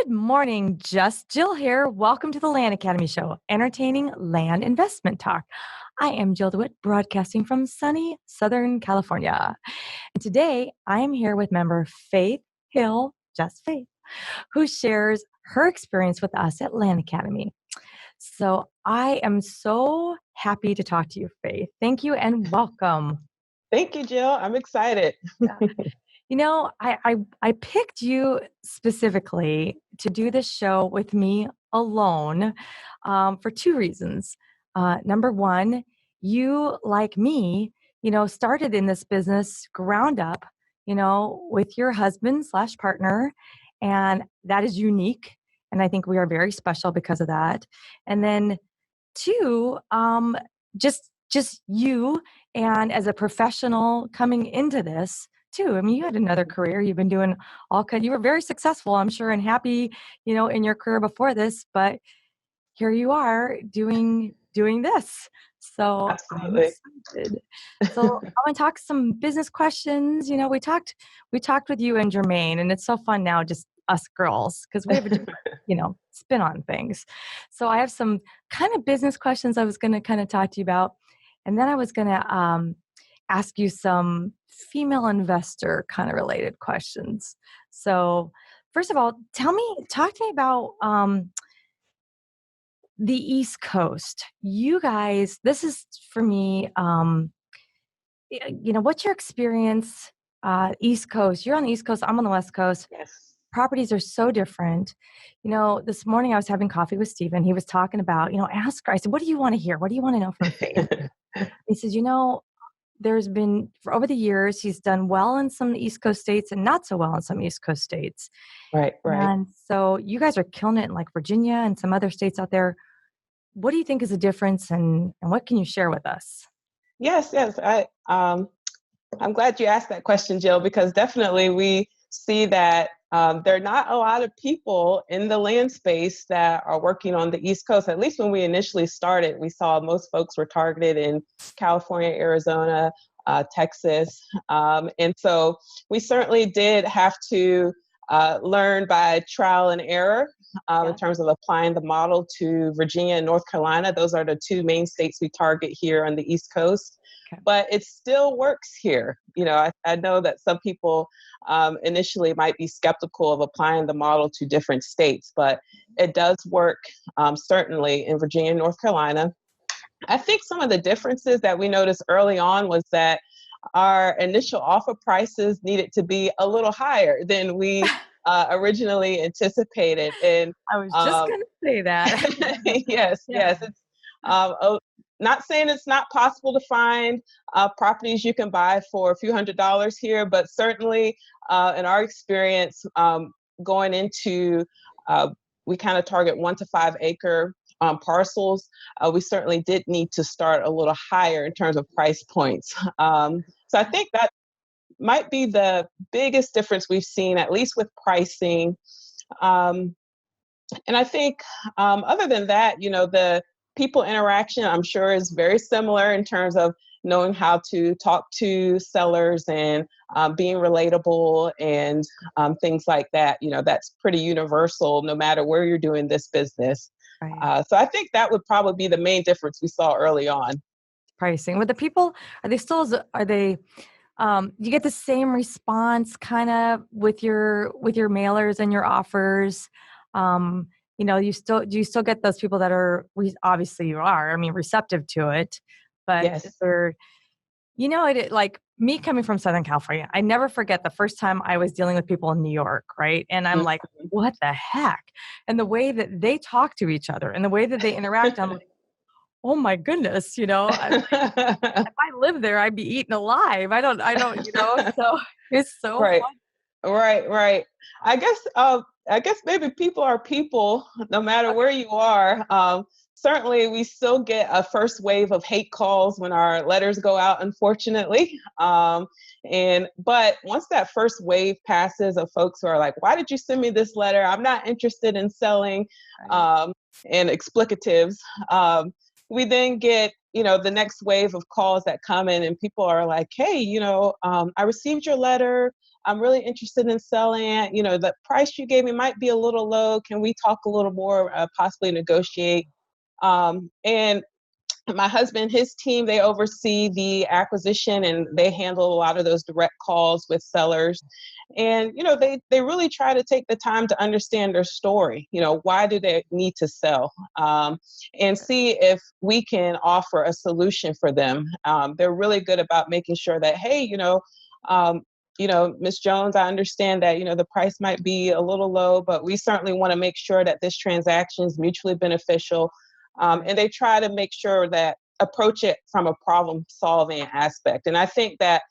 Good morning, Just Jill here. Welcome to the Land Academy Show, entertaining land investment talk. I am Jill DeWit, broadcasting from sunny Southern California. And today, I am here with member Faith Hill, Just Faith, who shares her experience with us at Land Academy. So I am so happy to talk to you, Faith. Thank you and welcome. Thank you, Jill. I'm excited. You know, I picked you specifically to do this show with me alone for two reasons. Number one, you, like me, started in this business ground up, with your husband/partner, and that is unique. And I think we are very special because of that. And then two, just you and as a professional coming into this too. I mean, you had another career. You've been doing you were very successful, I'm sure, and happy, in your career before this, but here you are doing this. So I'm Absolutely. excited. So I want to talk some business questions. We talked with you and Jermaine, and it's so fun now, just us girls, because we have a different, spin on things. So I have some kind of business questions I was going to kind of talk to you about. And then I was going to ask you some female investor kind of related questions. So first of all, talk to me about the East Coast. You guys, this is for me, what's your experience? East Coast, you're on the East Coast, I'm on the West Coast. Yes. Properties are so different. This morning I was having coffee with Stephen. He was talking about, ask her. I said, what do you want to hear? What do you want to know from Faith? He says, there's been, for over the years, he's done well in some East Coast states and not so well in some East Coast states. Right. And so you guys are killing it in like Virginia and some other states out there. What do you think is the difference, and what can you share with us? Yes. I'm glad you asked that question, Jill, because definitely we see that there are not a lot of people in the land space that are working on the East Coast. At least when we initially started, we saw most folks were targeted in California, Arizona, Texas. And so we certainly did have to learn by trial and error in terms of applying the model to Virginia and North Carolina. Those are the two main states we target here on the East Coast. Okay. But it still works here. I know that some people initially might be skeptical of applying the model to different states, but it does work certainly in Virginia and North Carolina. I think some of the differences that we noticed early on was that our initial offer prices needed to be a little higher than we originally anticipated. And I was just going to say that. Yes. It's not saying it's not possible to find properties you can buy for a few $100s here, but certainly in our experience going into, we kind of target 1 to 5 acre parcels. We certainly did need to start a little higher in terms of price points. So I think that might be the biggest difference we've seen, at least with pricing. And I think other than that, the people interaction, I'm sure, is very similar in terms of knowing how to talk to sellers and being relatable and things like that. That's pretty universal no matter where you're doing this business. Right. So I think that would probably be the main difference we saw early on. Pricing. With the people, you get the same response kind of with your mailers and your offers? Do you still get those people that are, obviously you are, receptive to it, but yes. Like me coming from Southern California, I never forget the first time I was dealing with people in New York, right? And I'm like, what the heck? And the way that they talk to each other and the way that they interact, I'm like, oh my goodness, if I lived there, I'd be eaten alive. I don't, so it's so right. fun. Right. I guess maybe people are people, no matter where you are. Certainly, we still get a first wave of hate calls when our letters go out, unfortunately. But once that first wave passes of folks who are like, why did you send me this letter? I'm not interested in selling, and explicatives. we then get, the next wave of calls that come in and people are like, hey, I received your letter. I'm really interested in selling. The price you gave me might be a little low. Can we talk a little more, possibly negotiate? And my husband, his team, they oversee the acquisition and they handle a lot of those direct calls with sellers. And, they really try to take the time to understand their story. Why do they need to sell? And see if we can offer a solution for them. They're really good about making sure that, hey, Ms. Jones, I understand that, the price might be a little low, but we certainly want to make sure that this transaction is mutually beneficial. And they try to make sure that approach it from a problem solving aspect. And I think that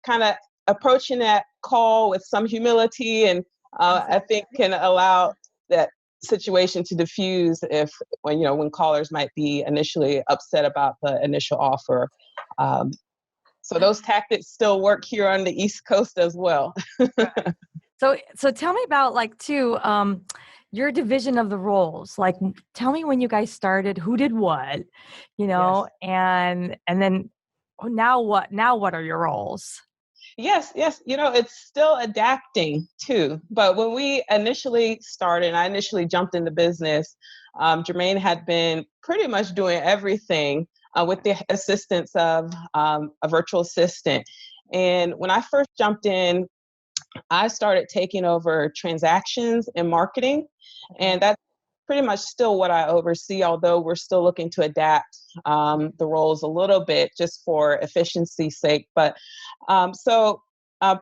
kind of approaching that call with some humility and I think can allow that situation to diffuse when callers might be initially upset about the initial offer. So those tactics still work here on the East Coast as well. So tell me about your division of the roles. Like, tell me when you guys started, who did what, Yes. and then now what are your roles? Yes. It's still adapting too. But when we initially started, and I initially jumped in the business, Jermaine had been pretty much doing everything with the assistance of a virtual assistant. And when I first jumped in, I started taking over transactions and marketing. And that's pretty much still what I oversee, although we're still looking to adapt the roles a little bit just for efficiency's sake. But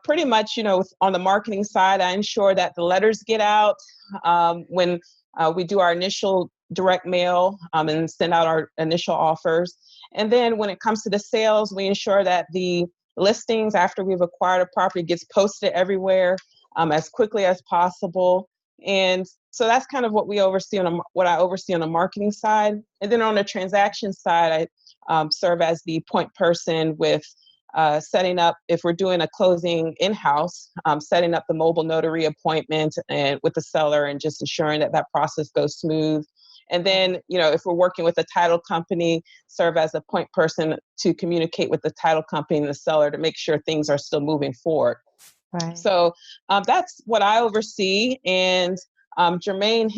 pretty much, on the marketing side, I ensure that the letters get out when we do our initial direct mail and send out our initial offers. And then when it comes to the sales, we ensure that the listings after we've acquired a property gets posted everywhere as quickly as possible. And so that's kind of what we oversee what I oversee on the marketing side. And then on the transaction side, I serve as the point person with setting up, if we're doing a closing in-house, setting up the mobile notary appointment and with the seller and just ensuring that process goes smooth. And then, if we're working with a title company, serve as a point person to communicate with the title company and the seller to make sure things are still moving forward. Right. So that's what I oversee. And Jermaine,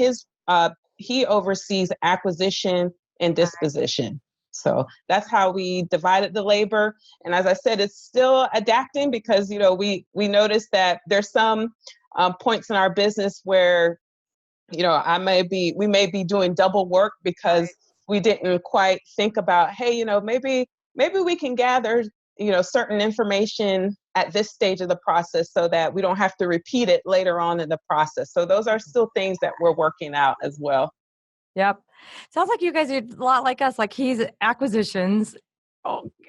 he oversees acquisition and disposition. So that's how we divided the labor. And as I said, it's still adapting because, we noticed that there's some points in our business where we may be doing double work because we didn't quite think about, hey, maybe we can gather, certain information at this stage of the process so that we don't have to repeat it later on in the process. So those are still things that we're working out as well. Yep. Sounds like you guys are a lot like us. Like, he's acquisitions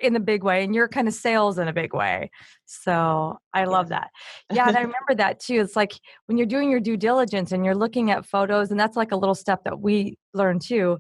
in a big way, and you're kind of sales in a big way. So I love that. Yeah. And I remember that too. It's like when you're doing your due diligence and you're looking at photos, and that's like a little step that we learned too.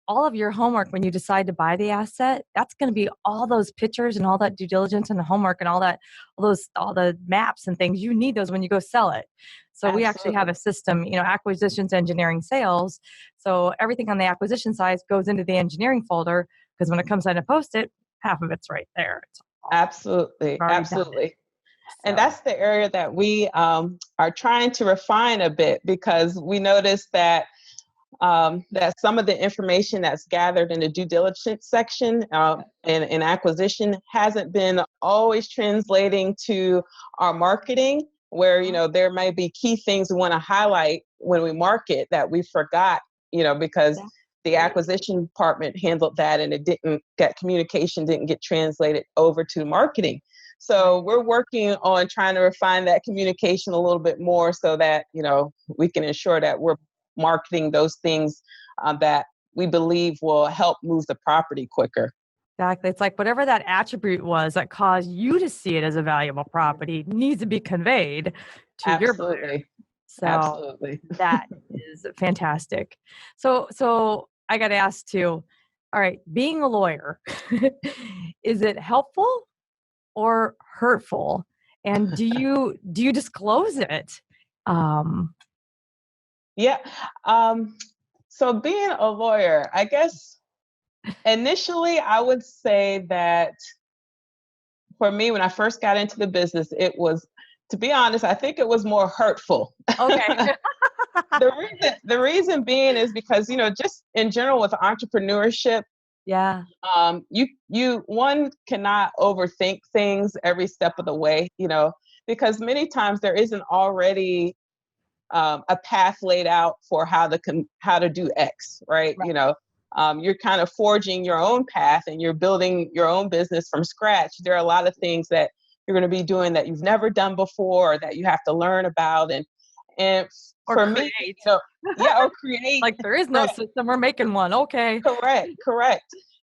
All of your homework when you decide to buy the asset, that's going to be all those pictures and all that due diligence and the homework and all the maps and things. You need those when you go sell it. So we actually have a system, acquisitions, engineering, sales. So everything on the acquisition side goes into the engineering folder, because when it comes time to post it, half of it's right there. It's Absolutely. And that's the area that we are trying to refine a bit, because we noticed that some of the information that's gathered in the due diligence section in acquisition hasn't been always translating to our marketing, where there may be key things we want to highlight when we market that we forgot, because the acquisition department handled that and communication didn't get translated over to marketing. So we're working on trying to refine that communication a little bit more so that, we can ensure that we're marketing those things that we believe will help move the property quicker. Exactly. It's like whatever that attribute was that caused you to see it as a valuable property needs to be conveyed to your buyer. So Absolutely. That is fantastic. So I got to ask too, all right, being a lawyer, is it helpful or hurtful? And do you disclose it? Yeah. So being a lawyer, I guess Initially, I would say that for me, when I first got into the business, it was, to be honest, I think it was more hurtful. Okay. The reason being is because, just in general with entrepreneurship, Yeah. you one cannot overthink things every step of the way, because many times there isn't already a path laid out for how to do X, right? Right. You're kind of forging your own path and you're building your own business from scratch. There are a lot of things that you're going to be doing that you've never done before, or that you have to learn about, and Or for me, create. yeah, or create. Like there is no Correct, system. We're making one. Okay. correct.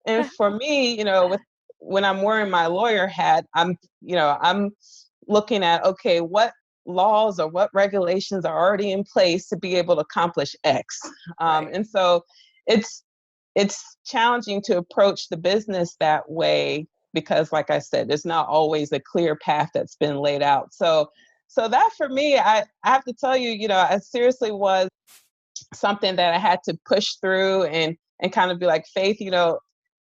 And for me, with when I'm wearing my lawyer hat, I'm looking at, okay, what laws or what regulations are already in place to be able to accomplish X. Right. And so it's challenging to approach the business that way because, like I said, there's not always a clear path that's been laid out. So that for me, I have to tell you, it seriously was something that I had to push through and kind of be like, Faith,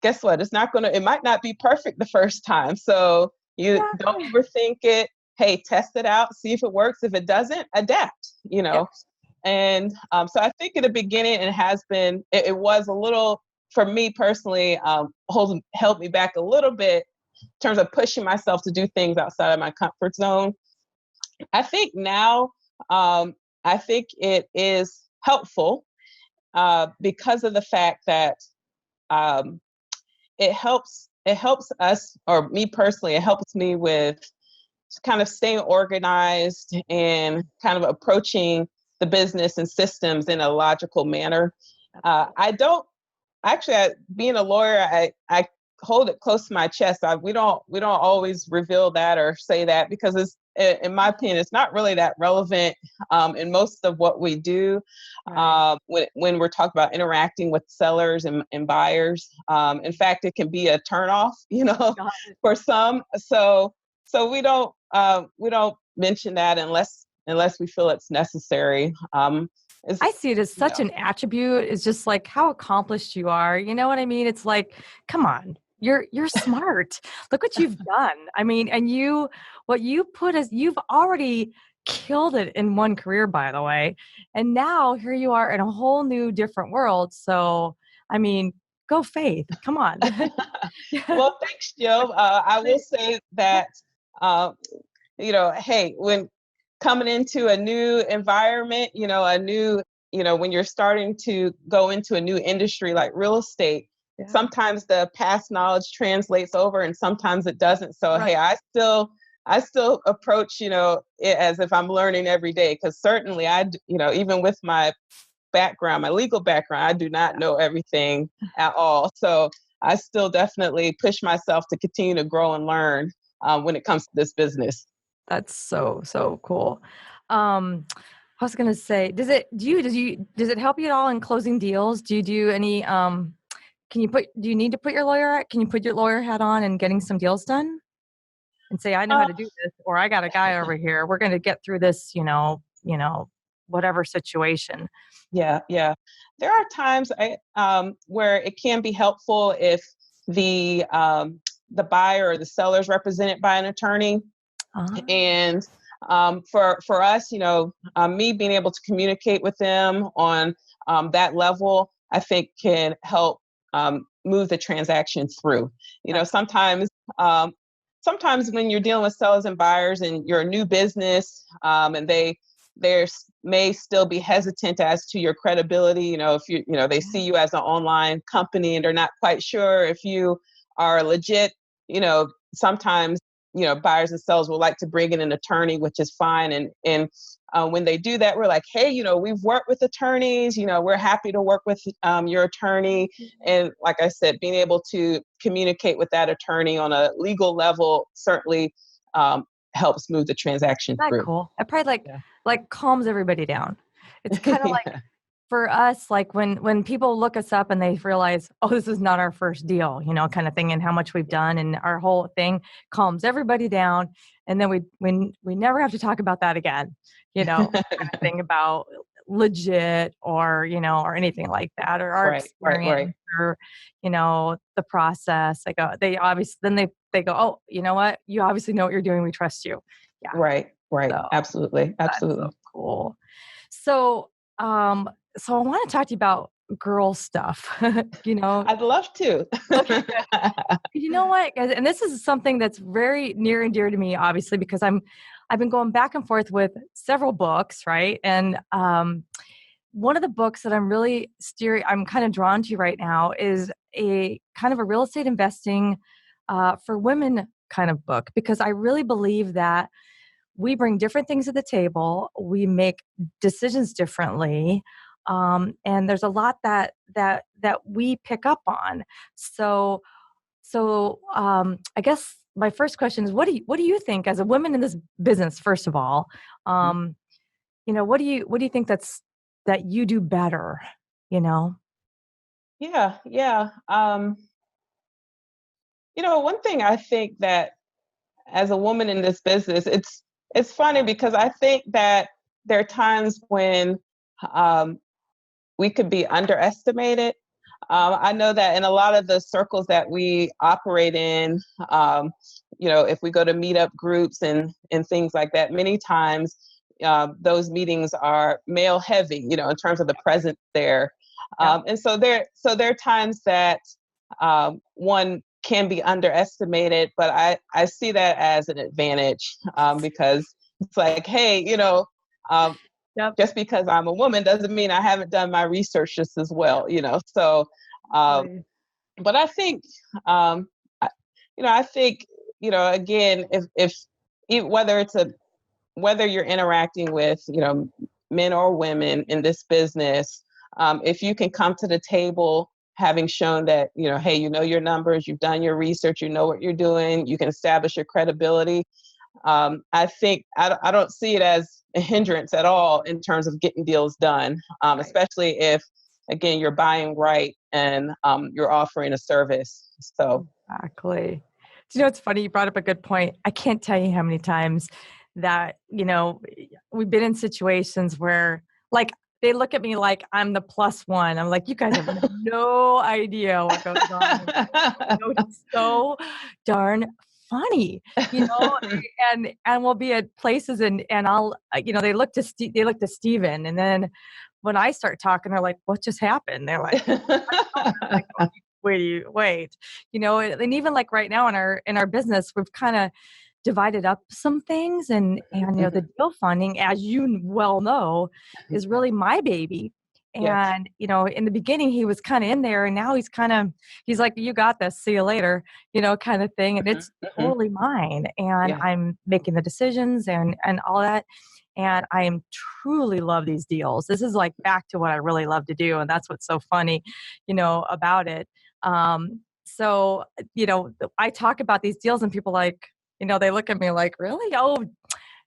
guess what? It might not be perfect the first time. So you don't Exactly. overthink it. Hey, test it out, see if it works. If it doesn't, adapt, Yep. And so I think in the beginning, it was a little, for me personally, held me back a little bit in terms of pushing myself to do things outside of my comfort zone. I think now, I think it is helpful because of the fact that um, it helps us, or me personally, it helps me with kind of staying organized and kind of approaching the business and systems in a logical manner. I don't being a lawyer, I hold it close to my chest. We don't always reveal that or say that because in my opinion, it's not really that relevant in most of what we do Right. when we're talking about interacting with sellers and buyers. In fact, it can be a turnoff, Got it. for some. So we don't mention that unless we feel it's necessary. It's, I see it as you such know, an attribute. It's just like how accomplished you are. You know what I mean? It's like, come on, you're smart. Look what you've done. I mean, and what you put as you've already killed it in one career, by the way. And now here you are in a whole new different world. So, I mean, go Faith. Come on. Yeah. Well, thanks, Jill. I will say that, uh, hey, when coming into a new environment, when you're starting to go into a new industry like real estate, Yeah. sometimes the past knowledge translates over and sometimes it doesn't. So, Right. hey, I still approach, it as if I'm learning every day. Because certainly even with my background, my legal background, I do not know everything at all. So I still definitely push myself to continue to grow and learn when it comes to this business. That's so, so cool. I was gonna say, does it help you at all in closing deals? Do you do any do you need to put your can you put your lawyer hat on and getting some deals done and say, I know how Uh, to do this, or I got a guy over here. We're gonna get through this, whatever situation. yeah, yeah. There are times where it can be helpful if the buyer or the seller is represented by an attorney. Ah, And for us, me being able to communicate with them on that level, I think can help move the transaction through. You know, that's sometimes um, sometimes when you're dealing with sellers and buyers and you're a new business, and they may still be hesitant as to your credibility. If they see you as an online company and they're not quite sure if you are legit. Sometimes buyers and sellers will like to bring in an attorney, which is fine. And when they do that, we're like, hey, we've worked with attorneys. We're happy to work with your attorney. And like I said, being able to communicate with that attorney on a legal level certainly helps move the transaction that through. cool. It probably Yeah. like calms everybody down. It's kind of like Yeah. for us, like when people look us up and they realize, oh, this is not our first deal, kind of thing, and how much we've done, and our whole thing calms everybody down, and then we never have to talk about that again, kind of thing about legit or, or anything like that, or our Right. experience or, the process. They obviously, then they go, oh, you know what? You obviously know what you're doing. We trust you. Yeah. Right. So Absolutely. that's so Absolutely. cool. So, so I want to talk to you about girl stuff, I'd love to. Okay, good. You know what, guys, and this is something that's very near and dear to me, obviously, because I've been going back and forth with several books, right? And one of the books that I'm kind of drawn to right now is a kind of a real estate investing for women kind of book, because I really believe that we bring different things to the table. We make decisions differently. And there's a lot that we pick up on. So I guess my first question is, what do you think as a woman in this business? First of all, what do you think that you do better? You know, Yeah. One thing I think that as a woman in this business, it's funny because I think that there are times when um, we could be underestimated. I know that in a lot of the circles that we operate in, if we go to meetup groups and things like that, many times those meetings are male heavy, in terms of the presence there. yeah, And so there are times that one can be underestimated, but I see that as an advantage because it's like, hey, um, yep, just because I'm a woman doesn't mean I haven't done my research just as well. So, um, right. but I think, um, I, I think, again, whether whether you're interacting with, men or women in this business, if you can come to the table having shown that, hey, your numbers, you've done your research, you know what you're doing, you can establish your credibility. I think I don't see it as a hindrance at all in terms of getting deals done, Right. especially if, again, you're buying right and you're offering a service. So, Exactly. So, it's funny. You brought up a good point. I can't tell you how many times that, we've been in situations where, like, they look at me like I'm the plus one. I'm like, you guys have no idea what goes on. It's so darn funny, you know, and we'll be at places and I'll, they look to Steven. And then when I start talking, they're like, what just happened? They're like, like, "Oh, wait, and even like right now in our business, we've kind of divided up some things and the deal funding, as you well know, is really my baby. Yes. And in the beginning he was kind of in there, and now he's like, you got this, see you later, kind of thing. And it's Mhm. totally mine, and Yeah. I'm making the decisions and all that. And I am truly love these deals. This is like back to what I really love to do, and that's what's so funny, about it. So, I talk about these deals and people like, they look at me like, really? Oh,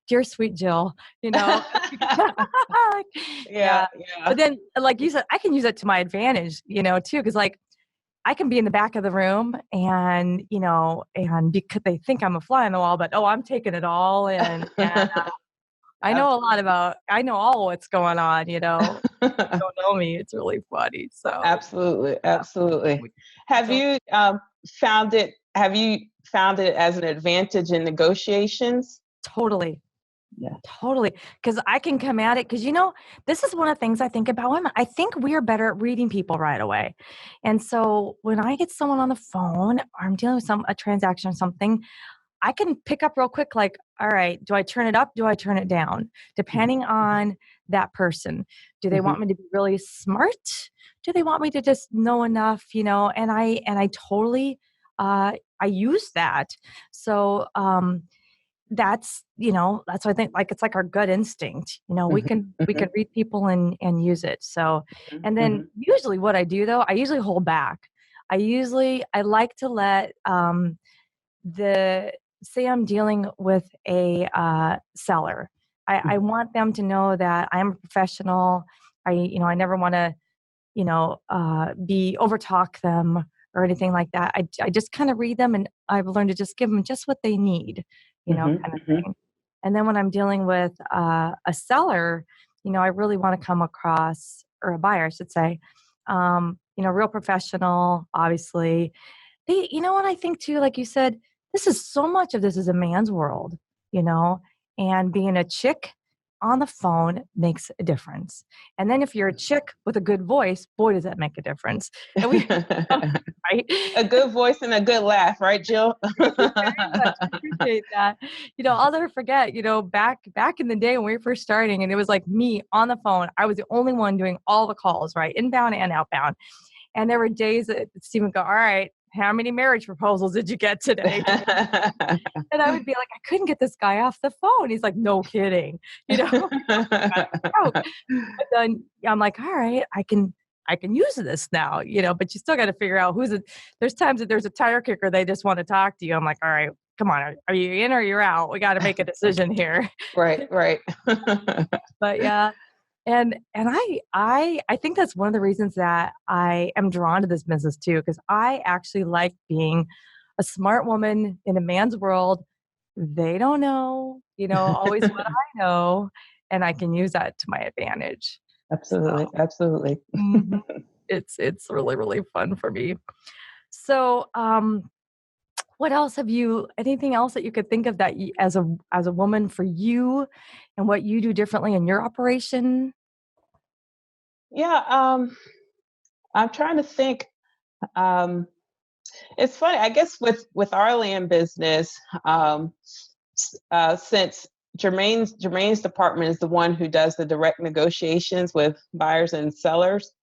dear sweet Jill, you know? Like, Yeah. yeah. Yeah. But then, like you said, I can use it to my advantage, too. Cause like I can be in the back of the room and because they think I'm a fly on the wall, but oh, I'm taking it all in. And I know all what's going on, don't know me. It's really funny. So, Absolutely. yeah. Absolutely. Have So you found it as an advantage in negotiations? totally. Yeah. Totally. Because I can come at it. Because, this is one of the things I think about women. I think we are better at reading people right away. And so when I get someone on the phone or I'm dealing with a transaction or something, I can pick up real quick, like, all right, do I turn it up? Do I turn it down? Depending on that person. Do they Mhm. want me to be really smart? Do they want me to just know enough? And I totally, I use that. So, that's what I think, like, it's like our gut instinct, we Mhm. can Mhm. read people and use it. So, Mhm. and then Mhm. usually what I do though, I usually hold back. I like to let the say I'm dealing with a seller. I Mhm. want them to know that I'm a professional. I never want to be overtalk them or anything like that. I just kind of read them, and I've learned to just give them just what they need, Mhm. kind of Mhm. thing. And then when I'm dealing with a seller, I really want to come across, or a buyer, I should say, real professional, obviously. What I think too, like you said, so much of this is a man's world, you know, and being a chick on the phone makes a difference. And then if you're a chick with a good voice, boy, does that make a difference. And we, right? A good voice and a good laugh, right, Jill? Thank you very much. I appreciate that. I'll never forget, back in the day when we were first starting, and it was like me on the phone. I was the only one doing all the calls, right? Inbound and outbound. And there were days that Steve would go, all right, how many marriage proposals did you get today? And I would be like, I couldn't get this guy off the phone. He's like, no kidding. But then I'm like, all right, I can use this now, but you still got to figure out there's times that there's a tire kicker. They just want to talk to you. I'm like, all right, come on. Are you in or you're out? We got to make a decision here. Right. But yeah. And I think that's one of the reasons that I am drawn to this business too, because I actually like being a smart woman in a man's world. They don't know, always what I know, and I can use that to my advantage. Absolutely. So, Absolutely. it's really, really fun for me. So, what else anything else that you could think of that as a woman for you, and what you do differently in your operation? Yeah. I'm trying to think. It's funny, I guess, with our land business, since Jermaine's department is the one who does the direct negotiations with buyers and sellers.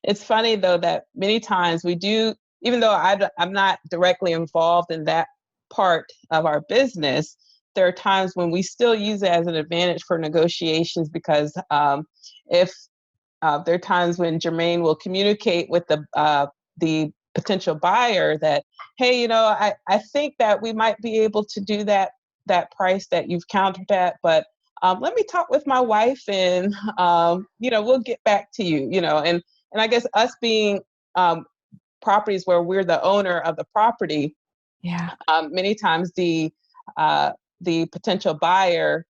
It's funny though that many times we do, even though I'm not directly involved in that part of our business, there are times when we still use it as an advantage for negotiations because if there are times when Jermaine will communicate with the potential buyer that, hey, I think that we might be able to do that price that you've countered at, but let me talk with my wife and we'll get back to you. And I guess us being properties where we're the owner of the property, Yeah. Many times the potential buyer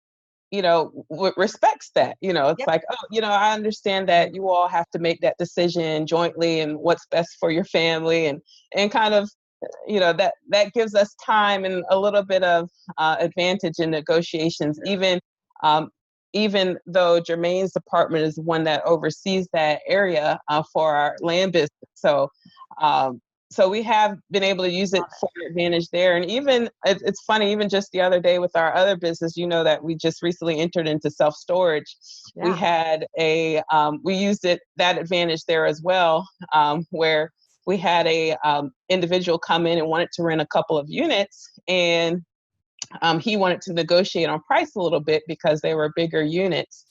respects that. It's Yep. like, oh, I understand that you all have to make that decision jointly and what's best for your family, and kind of, that gives us time and a little bit of advantage in negotiations, even though Jermaine's department is the one that oversees that area for our land business. So we have been able to use it for advantage there. And even, it's funny, even just the other day with our other business, that we just recently entered into self-storage. Yeah. We had we used that advantage there as well, where we had a individual come in and wanted to rent a couple of units, and he wanted to negotiate on price a little bit because they were bigger units.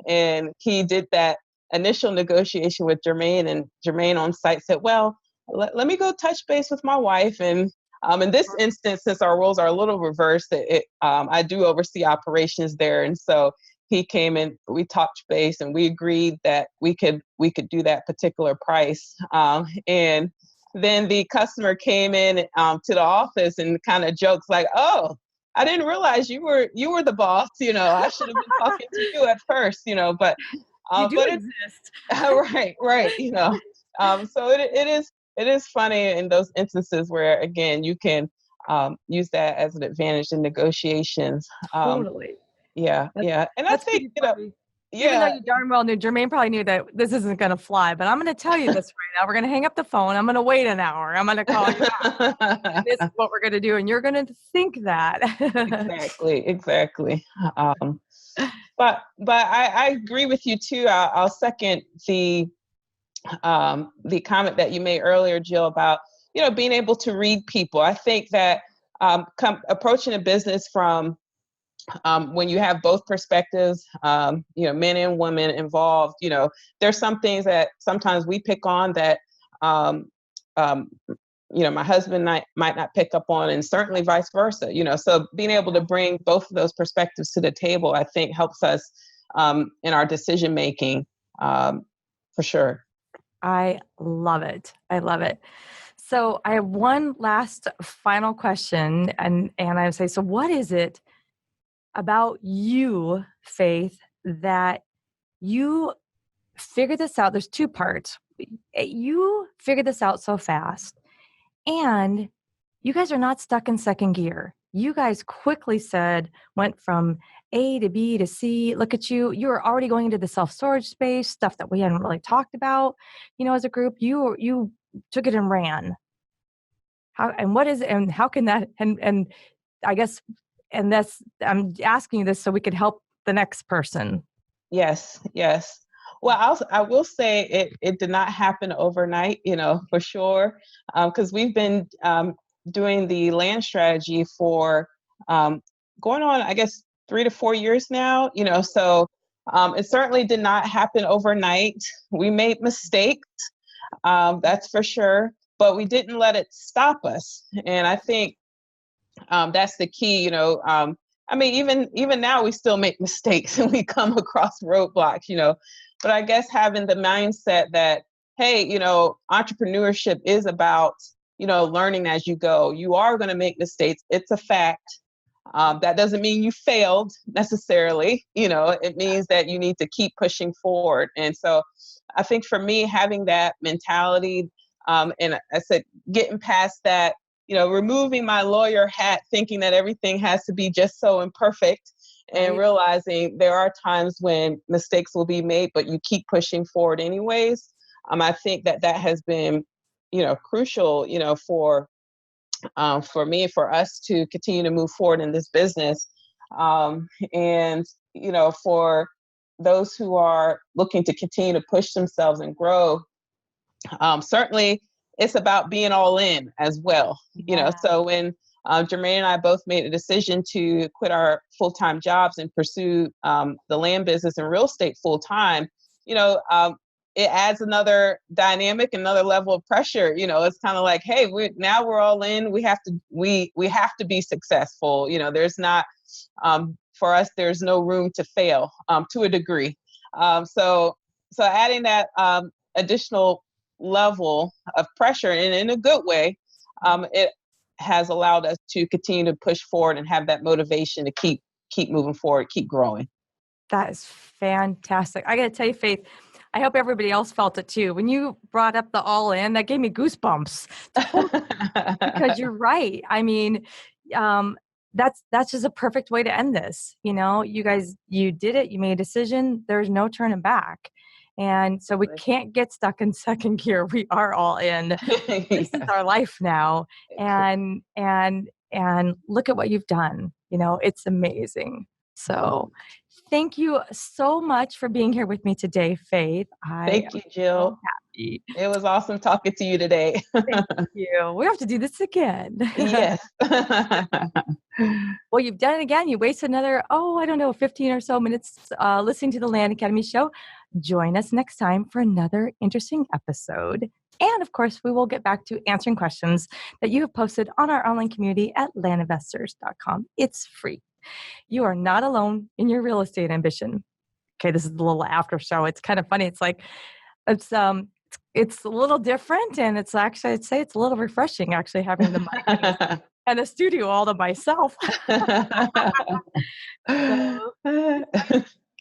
And he did that initial negotiation with Jermaine, and Jermaine on site said, well, let me go touch base with my wife. And in this instance, since our roles are a little reversed, I do oversee operations there. And so he came in, we talked base, and we agreed that we could do that particular price. And then the customer came in to the office and kind of jokes like, oh, I didn't realize you were the boss. I should have been talking to you at first, but you do exist. Right. So it is funny in those instances where, again, you can use that as an advantage in negotiations. Totally. Yeah. And I think, even though you darn well knew, Jermaine probably knew that this isn't going to fly, but I'm going to tell you this right now. We're going to hang up the phone. I'm going to wait an hour. I'm going to call you out. This is what we're going to do. And you're going to think that. Exactly. But I agree with you too. I'll second the comment that you made earlier, Jill, about being able to read people. I think that approaching a business from when you have both perspectives, men and women involved, there's some things that sometimes we pick on that my husband might not pick up on, and certainly vice versa. So being able to bring both of those perspectives to the table, I think, helps us in our decision making, for sure. I love it. So I have one last final question, and I would say, so what is it about you, Faith, that you figure this out. There's two parts. You figured this out so fast, and you guys are not stuck in second gear. You guys quickly went from A to B to C. Look at you. You were already going into the self-storage space, stuff that we hadn't really talked about, as a group. You took it and ran. How can that, and I guess, and that's, I'm asking you this so we could help the next person. Yes. Well, I will say it did not happen overnight, for sure, because we've been doing the land strategy for going on, I guess, 3 to 4 years now, so it certainly did not happen overnight. We made mistakes, that's for sure, but we didn't let it stop us. And I think that's the key, even now we still make mistakes and we come across roadblocks, but I guess having the mindset that, hey, entrepreneurship is about, learning as you go. You are going to make mistakes. It's a fact. That doesn't mean you failed necessarily. It means that you need to keep pushing forward. And so I think for me, having that mentality, and I said, getting past that, removing my lawyer hat, thinking that everything has to be just so imperfect, and realizing there are times when mistakes will be made, but you keep pushing forward anyways. I think that has been, crucial, for me, for us to continue to move forward in this business. And, for those who are looking to continue to push themselves and grow, certainly it's about being all in as well. So when Jermaine and I both made a decision to quit our full-time jobs and pursue the land business and real estate full-time, it adds another dynamic, another level of pressure. It's kind of like, hey, we're all in. We have to be successful. There's not, for us, there's no room to fail to a degree. So adding that additional level of pressure, and in a good way, it has allowed us to continue to push forward and have that motivation to keep moving forward, keep growing. That is fantastic. I got to tell you, Faith, I hope everybody else felt it too. When you brought up the all in, that gave me goosebumps. Because you're right. I mean, that's just a perfect way to end this. You guys, you did it. You made a decision. There's no turning back. And so we can't get stuck in second gear. We are all in. This is our life now. And look at what you've done. It's amazing. So thank you so much for being here with me today, Faith. Thank you, Jill. So happy. It was awesome talking to you today. Thank you. We have to do this again. Yes. Well, you've done it again. You wasted another, 15 or so minutes listening to the Land Academy show. Join us next time for another interesting episode. And of course, we will get back to answering questions that you have posted on our online community at landinvestors.com. It's free. You are not alone in your real estate ambition. Okay, this is the little after show. It's kind of funny. It's like, it's a little different, and it's actually, I'd say it's a little refreshing actually having the mic and the studio all to myself. So,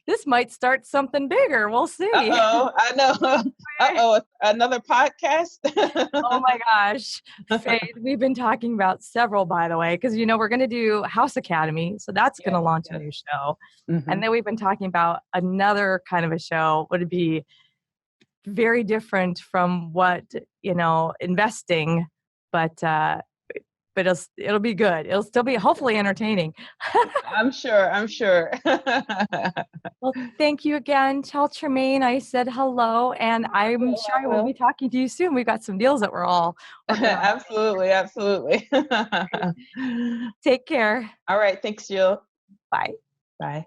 this might start something bigger. We'll see. I know. Another podcast. Oh my gosh. Faith, we've been talking about several, by the way, because, we're going to do House Academy. So that's going to launch a new show. Mm-hmm. And then we've been talking about another kind of a show. Would it be very different from what, investing, but it'll be good. It'll still be hopefully entertaining. I'm sure. Well, thank you again. Tell Jermaine I said hello, and I'm sure I will be talking to you soon. We've got some deals that we're all Absolutely. Take care. All right. Thanks, Jill. Bye. Bye.